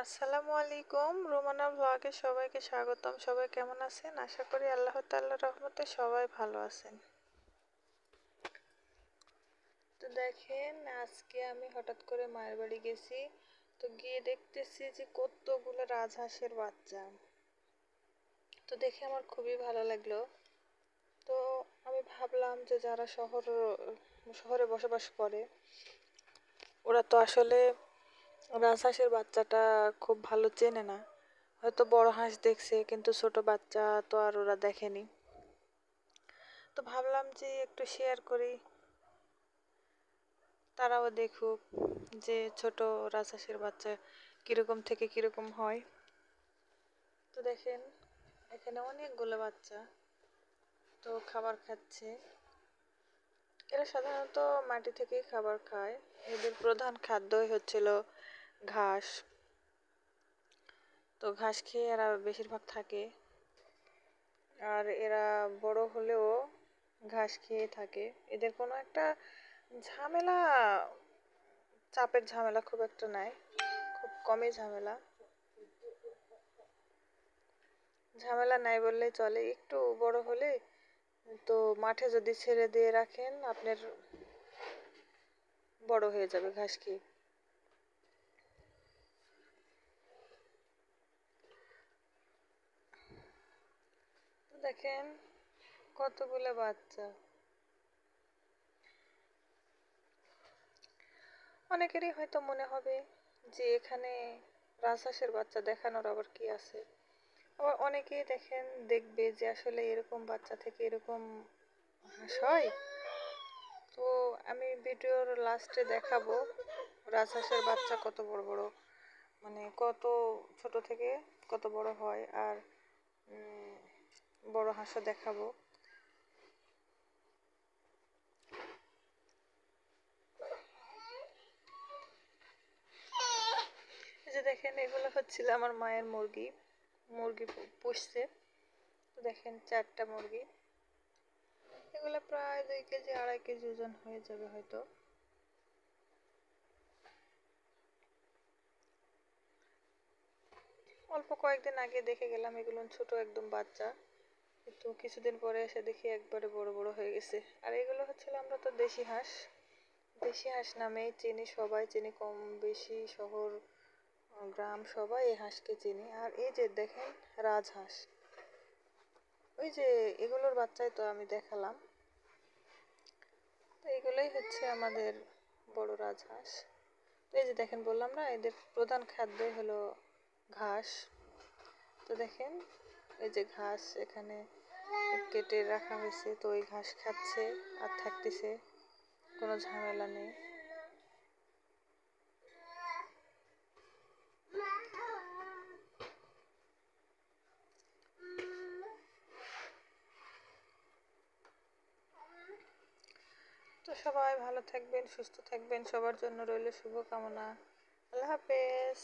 আসসালামু আলাইকুম, রোমানা ব্লগে সবাইকে স্বাগতম। সবাই কেমন আছেন? আশা করি আল্লাহ তাআলার রহমতে সবাই ভালো আছেন। তো দেখেন, আজকে আমি হঠাৎ করে মায়ের বাড়ি গেছি। তো গিয়ে দেখতেছি যে কতগুলো রাজহাঁসের বাচ্চা। তো দেখে আমার খুবই ভালো লাগলো। তো আমি ভাবলাম যে যারা শহরে বসবাস করে ওরা তো আসলে রাজহাঁসের বাচ্চাটা খুব ভালো চেনে না। হয়তো বড় হাঁস দেখছে কিন্তু ছোট বাচ্চা তো আর ওরা দেখেনি। তো ভাবলাম যে একটু শেয়ার করি, তারাও দেখুক যে ছোট রাজহাঁসের বাচ্চা কিরকম থেকে কিরকম হয়। তো দেখেন, এখানে অনেকগুলো বাচ্চা তো খাবার খাচ্ছে। এরা সাধারণত মাটি থেকেই খাবার খায়। এদের প্রধান খাদ্যই হচ্ছিল ঘাস। তো ঘাস খেয়ে এরা বেশিরভাগ থাকে। আর এরা বড় হলেও ঘাস খেয়ে থাকে। এদের কোনো একটা ঝামেলা, চাপের ঝামেলা খুব একটা নাই, খুব কমই ঝামেলা। ঝামেলা নাই বললেই চলে। একটু বড় হলে তো মাঠে যদি ছেড়ে দিয়ে রাখেন, আপনার বড় হয়ে যাবে ঘাস খেয়ে। তো দেখেন কতগুলো বাচ্চা। অনেকেরই হয়তো মনে হবে যে এখানে রাজহাঁসের বাচ্চা দেখানোর আবার কি আছে। আবার অনেকেই দেখবে যে আসলে এরকম বাচ্চা থেকে এরকম হাঁস হয়। তো আমি ভিডিওর লাস্টে দেখাবো রাজহাঁসের বাচ্চা কত বড় বড়, মানে কত ছোট থেকে কত বড় হয়। আর বড় হাঁসও দেখাবো। এই যে দেখেন, এগুলো হচ্ছিল আমার মায়ের মুরগি। মুরগি পুষছে। তো দেখেন 4টা মুরগি। এগুলো প্রায় 2 কেজি 2.5 কেজি ওজন হয়ে যাবে হয়তো। অল্প কয়েকদিন আগে দেখে গেলাম এগুলো ছোট একদম বাচ্চা, কিন্তু কিছুদিন পরে এসে দেখি একবারে বড় বড় হয়ে গেছে। আর এগুলো হচ্ছিল, আমরা তো দেশি হাঁস, দেশি হাঁস নামেই চিনি, সবাই চিনি, কম বেশি শহর গ্রাম সবাই এই হাঁসকে চিনি। আর এই যে দেখেন রাজহাঁস, ওই যে এগুলোর বাচ্চাই তো আমি দেখালাম। তো এগুলোই হচ্ছে আমাদের বড় রাজহাঁস। তো এই যে দেখেন, বললাম না এদের প্রধান খাদ্যই হলো ঘাস। তো দেখেন, এই যে ঘাস এখানে কেটে রাখা হয়েছে, তো ওই ঘাস খাচ্ছে আর থাকতেছে, কোনো ঝামেলা নেই। তো সবাই ভালো থাকবেন, সুস্থ থাকবেন, সবার জন্য রইল শুভকামনা। আল্লাহ হাফেজ।